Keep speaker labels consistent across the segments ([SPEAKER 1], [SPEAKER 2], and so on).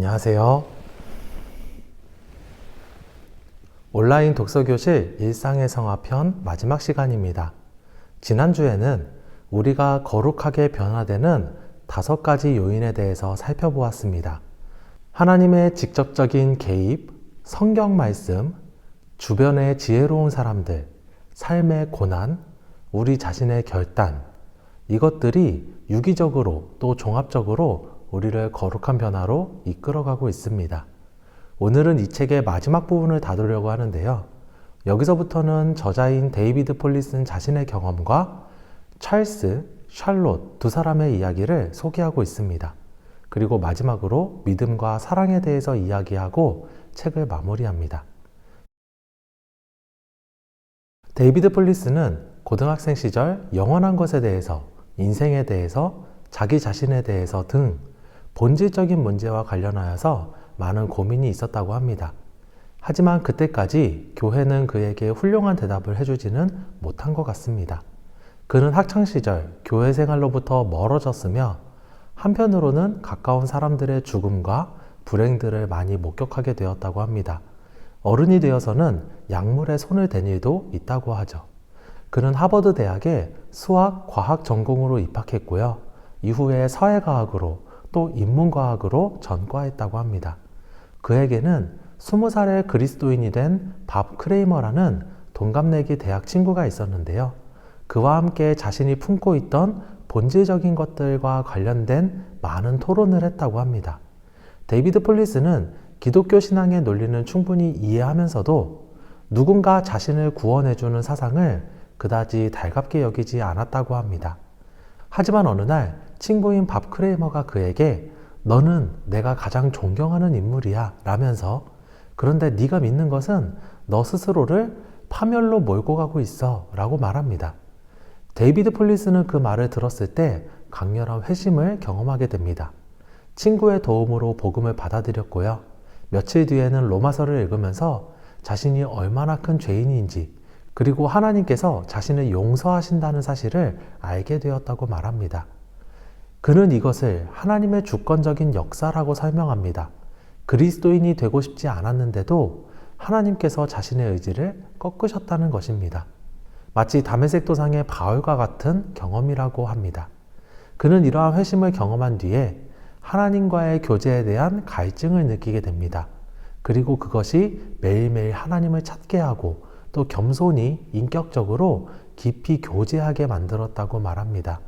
[SPEAKER 1] 안녕하세요. 온라인 독서교실 일상의 성화편 마지막 시간입니다. 지난주에는 우리가 거룩하게 변화되는 5가지 요인에 대해서 살펴보았습니다. 하나님의 직접적인 개입, 성경 말씀, 주변의 지혜로운 사람들, 삶의 고난, 우리 자신의 결단, 이것들이 유기적으로 또 종합적으로 우리를 거룩한 변화로 이끌어가고 있습니다. 오늘은 이 책의 마지막 부분을 다루려고 하는데요. 여기서부터는 저자인 데이비드 폴리슨 자신의 경험과 찰스, 샬롯 두 사람의 이야기를 소개하고 있습니다. 그리고 마지막으로 믿음과 사랑에 대해서 이야기하고 책을 마무리합니다. 데이비드 폴리슨은 고등학생 시절 영원한 것에 대해서, 인생에 대해서, 자기 자신에 대해서 등 본질적인 문제와 관련하여서 많은 고민이 있었다고 합니다. 하지만 그때까지 교회는 그에게 훌륭한 대답을 해주지는 못한 것 같습니다. 그는 학창시절 교회 생활로부터 멀어졌으며 한편으로는 가까운 사람들의 죽음과 불행들을 많이 목격하게 되었다고 합니다. 어른이 되어서는 약물에 손을 댄 일도 있다고 하죠. 그는 하버드 대학에 수학, 과학 전공으로 입학했고요. 이후에 사회과학으로 또 인문과학으로 전과했다고 합니다. 그에게는 20살의 그리스도인이 된 밥 크레이머라는 동갑내기 대학 친구가 있었는데요. 그와 함께 자신이 품고 있던 본질적인 것들과 관련된 많은 토론을 했다고 합니다. 데이비드 폴리슨은 기독교 신앙의 논리는 충분히 이해하면서도 누군가 자신을 구원해주는 사상을 그다지 달갑게 여기지 않았다고 합니다. 하지만 어느 날 친구인 밥 크레이머가 그에게 너는 내가 가장 존경하는 인물이야 라면서 그런데 네가 믿는 것은 너 스스로를 파멸로 몰고 가고 있어 라고 말합니다. 데이비드 폴리슨은 그 말을 들었을 때 강렬한 회심을 경험하게 됩니다. 친구의 도움으로 복음을 받아들였고요. 며칠 뒤에는 로마서를 읽으면서 자신이 얼마나 큰 죄인인지 그리고 하나님께서 자신을 용서하신다는 사실을 알게 되었다고 말합니다. 그는 이것을 하나님의 주권적인 역사라고 설명합니다. 그리스도인이 되고 싶지 않았는데도 하나님께서 자신의 의지를 꺾으셨다는 것입니다. 마치 다메섹 도상의 바울과 같은 경험이라고 합니다. 그는 이러한 회심을 경험한 뒤에 하나님과의 교제에 대한 갈증을 느끼게 됩니다. 그리고 그것이 매일매일 하나님을 찾게 하고 또 겸손히 인격적으로 깊이 교제하게 만들었다고 말합니다.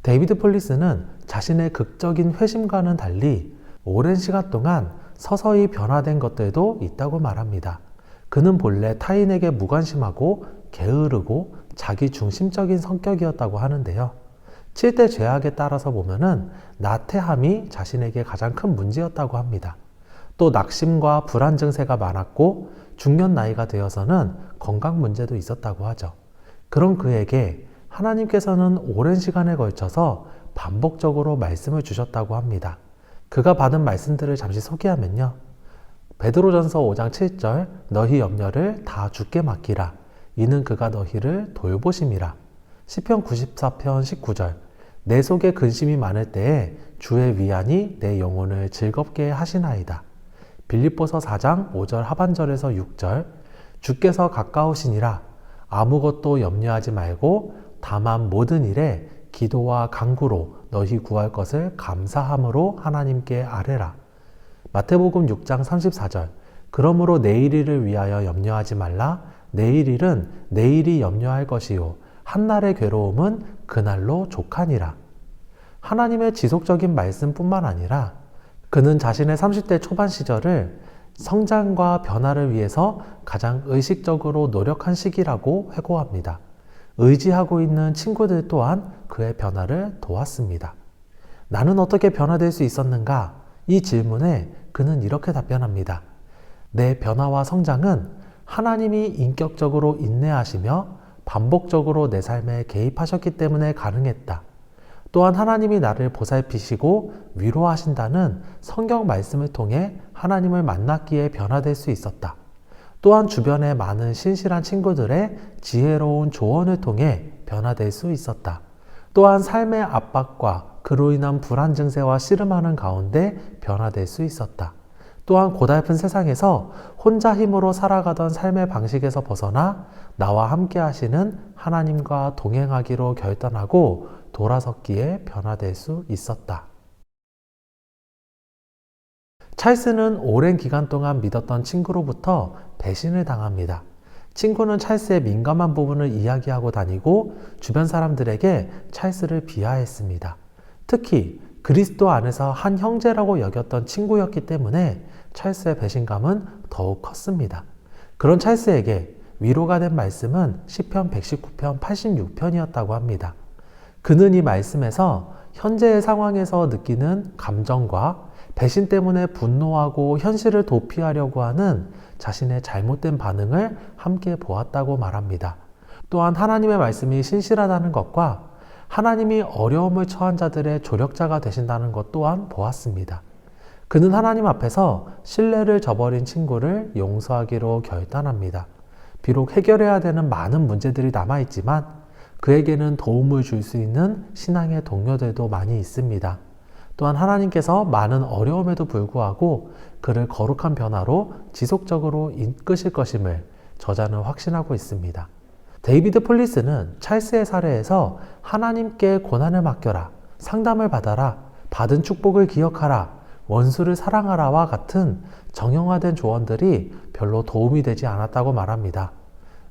[SPEAKER 1] 데이비드 폴리슨은 자신의 극적인 회심과는 달리 오랜 시간 동안 서서히 변화된 것들도 있다고 말합니다. 그는 본래 타인에게 무관심하고 게으르고 자기중심적인 성격이었다고 하는데요. 7대 죄악에 따라서 보면은 나태함이 자신에게 가장 큰 문제였다고 합니다. 또 낙심과 불안 증세가 많았고 중년 나이가 되어서는 건강 문제도 있었다고 하죠. 그런 그에게 하나님께서는 오랜 시간에 걸쳐서 반복적으로 말씀을 주셨다고 합니다. 그가 받은 말씀들을 잠시 소개하면요. 베드로전서 5장 7절 너희 염려를 다 주께 맡기라. 이는 그가 너희를 돌보심이라. 시편 94편 19절 내 속에 근심이 많을 때에 주의 위안이 내 영혼을 즐겁게 하시나이다. 빌립보서 4장 5절 하반절에서 6절 주께서 가까우시니라. 아무것도 염려하지 말고 다만 모든 일에 기도와 간구로 너희 구할 것을 감사함으로 하나님께 아뢰라. 마태복음 6장 34절 그러므로 내일 일을 위하여 염려하지 말라. 내일 일은 내일이 염려할 것이요 한날의 괴로움은 그날로 족하니라. 하나님의 지속적인 말씀뿐만 아니라 그는 자신의 30대 초반 시절을 성장과 변화를 위해서 가장 의식적으로 노력한 시기라고 회고합니다. 의지하고 있는 친구들 또한 그의 변화를 도왔습니다. 나는 어떻게 변화될 수 있었는가? 이 질문에 그는 이렇게 답변합니다. 내 변화와 성장은 하나님이 인격적으로 인내하시며 반복적으로 내 삶에 개입하셨기 때문에 가능했다. 또한 하나님이 나를 보살피시고 위로하신다는 성경 말씀을 통해 하나님을 만났기에 변화될 수 있었다. 또한 주변의 많은 신실한 친구들의 지혜로운 조언을 통해 변화될 수 있었다. 또한 삶의 압박과 그 그로 인한 불안 증세와 씨름하는 가운데 변화될 수 있었다. 또한 고달픈 세상에서 혼자 힘으로 살아가던 삶의 방식에서 벗어나 나와 함께 하시는 하나님과 동행하기로 결단하고 돌아섰기에 변화될 수 있었다. 찰스는 오랜 기간 동안 믿었던 친구로부터 배신을 당합니다. 친구는 찰스의 민감한 부분을 이야기하고 다니고 주변 사람들에게 찰스를 비하했습니다. 특히 그리스도 안에서 한 형제라고 여겼던 친구였기 때문에 찰스의 배신감은 더욱 컸습니다. 그런 찰스에게 위로가 된 말씀은 시편 119편 86편이었다고 합니다. 그는 이 말씀에서 현재의 상황에서 느끼는 감정과 배신 때문에 분노하고 현실을 도피하려고 하는 자신의 잘못된 반응을 함께 보았다고 말합니다. 또한 하나님의 말씀이 신실하다는 것과 하나님이 어려움을 처한 자들의 조력자가 되신다는 것 또한 보았습니다. 그는 하나님 앞에서 신뢰를 저버린 친구를 용서하기로 결단합니다. 비록 해결해야 되는 많은 문제들이 남아있지만 그에게는 도움을 줄 수 있는 신앙의 동료들도 많이 있습니다. 또한 하나님께서 많은 어려움에도 불구하고 그를 거룩한 변화로 지속적으로 이끄실 것임을 저자는 확신하고 있습니다. 데이비드 폴리스는 찰스의 사례에서 하나님께 고난을 맡겨라, 상담을 받아라, 받은 축복을 기억하라, 원수를 사랑하라와 같은 정형화된 조언들이 별로 도움이 되지 않았다고 말합니다.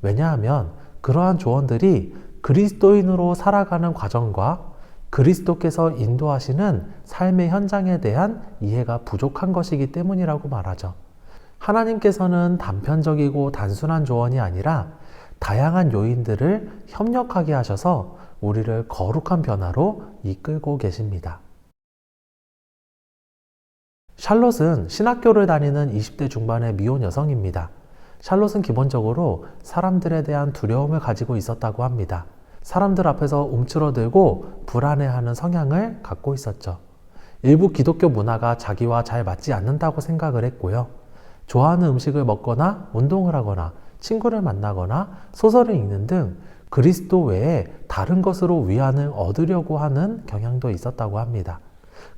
[SPEAKER 1] 왜냐하면 그러한 조언들이 그리스도인으로 살아가는 과정과 그리스도께서 인도하시는 삶의 현장에 대한 이해가 부족한 것이기 때문이라고 말하죠. 하나님께서는 단편적이고 단순한 조언이 아니라 다양한 요인들을 협력하게 하셔서 우리를 거룩한 변화로 이끌고 계십니다. 샬롯은 신학교를 다니는 20대 중반의 미혼 여성입니다. 샬롯은 기본적으로 사람들에 대한 두려움을 가지고 있었다고 합니다. 사람들 앞에서 움츠러들고 불안해하는 성향을 갖고 있었죠. 일부 기독교 문화가 자기와 잘 맞지 않는다고 생각을 했고요. 좋아하는 음식을 먹거나 운동을 하거나 친구를 만나거나 소설을 읽는 등 그리스도 외에 다른 것으로 위안을 얻으려고 하는 경향도 있었다고 합니다.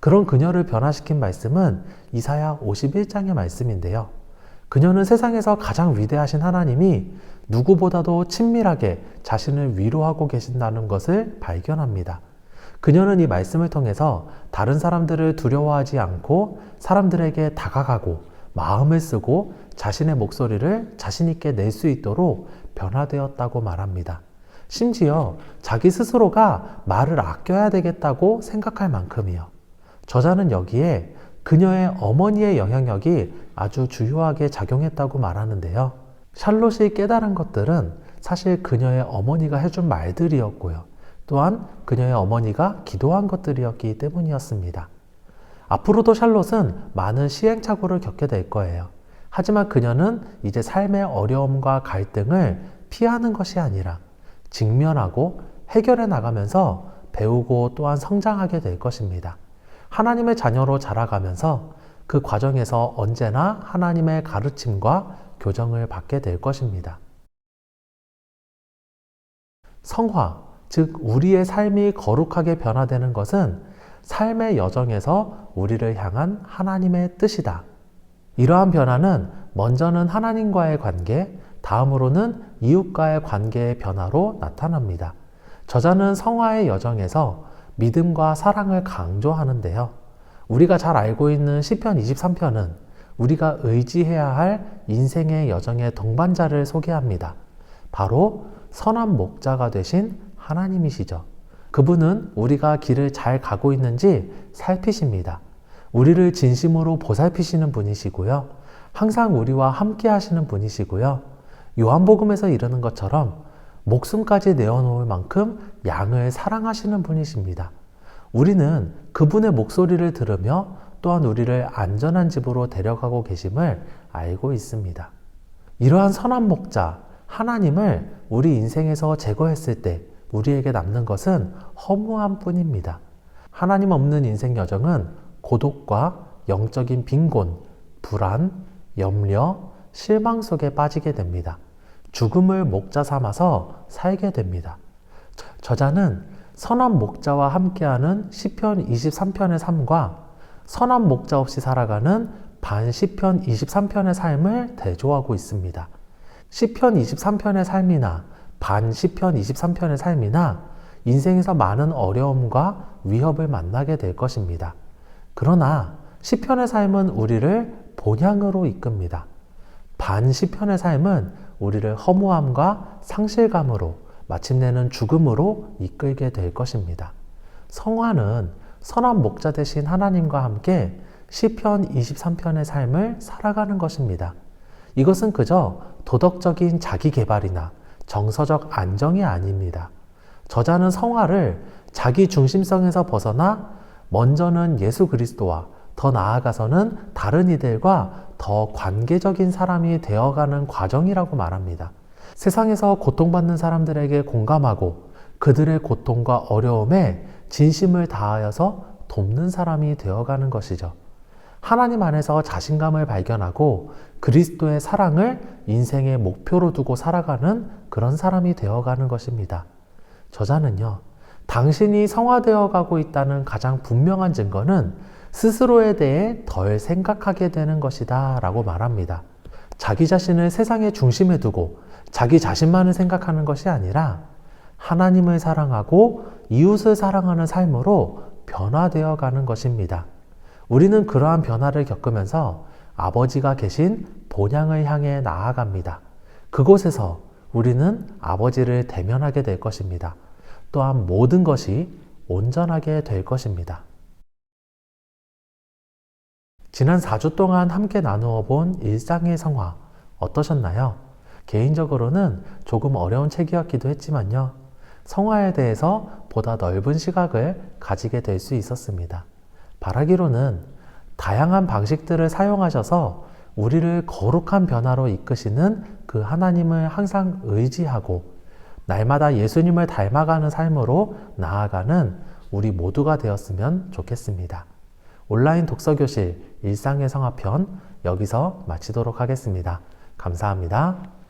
[SPEAKER 1] 그런 그녀를 변화시킨 말씀은 이사야 51장의 말씀인데요. 그녀는 세상에서 가장 위대하신 하나님이 누구보다도 친밀하게 자신을 위로하고 계신다는 것을 발견합니다. 그녀는 이 말씀을 통해서 다른 사람들을 두려워하지 않고 사람들에게 다가가고 마음을 쓰고 자신의 목소리를 자신 있게 낼 수 있도록 변화되었다고 말합니다. 심지어 자기 스스로가 말을 아껴야 되겠다고 생각할 만큼이요. 저자는 여기에 그녀의 어머니의 영향력이 아주 주요하게 작용했다고 말하는데요. 샬롯이 깨달은 것들은 사실 그녀의 어머니가 해준 말들이었고요. 또한 그녀의 어머니가 기도한 것들이었기 때문이었습니다. 앞으로도 샬롯은 많은 시행착오를 겪게 될 거예요. 하지만 그녀는 이제 삶의 어려움과 갈등을 피하는 것이 아니라 직면하고 해결해 나가면서 배우고 또한 성장하게 될 것입니다. 하나님의 자녀로 자라가면서 그 과정에서 언제나 하나님의 가르침과 교정을 받게 될 것입니다. 성화, 즉 우리의 삶이 거룩하게 변화되는 것은 삶의 여정에서 우리를 향한 하나님의 뜻이다. 이러한 변화는 먼저는 하나님과의 관계, 다음으로는 이웃과의 관계의 변화로 나타납니다. 저자는 성화의 여정에서 믿음과 사랑을 강조하는데요. 우리가 잘 알고 있는 시편 23편은 우리가 의지해야 할 인생의 여정의 동반자를 소개합니다. 바로 선한 목자가 되신 하나님이시죠. 그분은 우리가 길을 잘 가고 있는지 살피십니다. 우리를 진심으로 보살피시는 분이시고요. 항상 우리와 함께 하시는 분이시고요. 요한복음에서 이르는 것처럼 목숨까지 내어놓을 만큼 양을 사랑하시는 분이십니다. 우리는 그분의 목소리를 들으며 또한 우리를 안전한 집으로 데려가고 계심을 알고 있습니다. 이러한 선한 목자, 하나님을 우리 인생에서 제거했을 때 우리에게 남는 것은 허무함 뿐입니다. 하나님 없는 인생 여정은 고독과 영적인 빈곤, 불안, 염려, 실망 속에 빠지게 됩니다. 죽음을 목자 삼아서 살게 됩니다. 저자는 선한 목자와 함께하는 시편 23편의 삶과 선한 목자 없이 살아가는 반 시편 23편의 삶을 대조하고 있습니다. 시편 23편의 삶이나 반 시편 23편의 삶이나 인생에서 많은 어려움과 위협을 만나게 될 것입니다. 그러나 시편의 삶은 우리를 본향으로 이끕니다. 반 시편의 삶은 우리를 허무함과 상실감으로 마침내는 죽음으로 이끌게 될 것입니다. 성화는 선한 목자 되신 하나님과 함께 시편 23편의 삶을 살아가는 것입니다. 이것은 그저 도덕적인 자기 개발이나 정서적 안정이 아닙니다. 저자는 성화를 자기 중심성에서 벗어나 먼저는 예수 그리스도와 더 나아가서는 다른 이들과 더 관계적인 사람이 되어가는 과정이라고 말합니다. 세상에서 고통받는 사람들에게 공감하고 그들의 고통과 어려움에 진심을 다하여서 돕는 사람이 되어가는 것이죠. 하나님 안에서 자신감을 발견하고 그리스도의 사랑을 인생의 목표로 두고 살아가는 그런 사람이 되어가는 것입니다. 저자는요, 당신이 성화되어 가고 있다는 가장 분명한 증거는 스스로에 대해 덜 생각하게 되는 것이다 라고 말합니다. 자기 자신을 세상의 중심에 두고 자기 자신만을 생각하는 것이 아니라 하나님을 사랑하고 이웃을 사랑하는 삶으로 변화되어 가는 것입니다. 우리는 그러한 변화를 겪으면서 아버지가 계신 본향을 향해 나아갑니다. 그곳에서 우리는 아버지를 대면하게 될 것입니다. 또한 모든 것이 온전하게 될 것입니다. 지난 4주 동안 함께 나누어 본 일상의 성화 어떠셨나요? 개인적으로는 조금 어려운 책이었기도 했지만요. 성화에 대해서 보다 넓은 시각을 가지게 될 수 있었습니다. 바라기로는 다양한 방식들을 사용하셔서 우리를 거룩한 변화로 이끄시는 그 하나님을 항상 의지하고 날마다 예수님을 닮아가는 삶으로 나아가는 우리 모두가 되었으면 좋겠습니다. 온라인 독서교실 일상의 성화편 여기서 마치도록 하겠습니다. 감사합니다.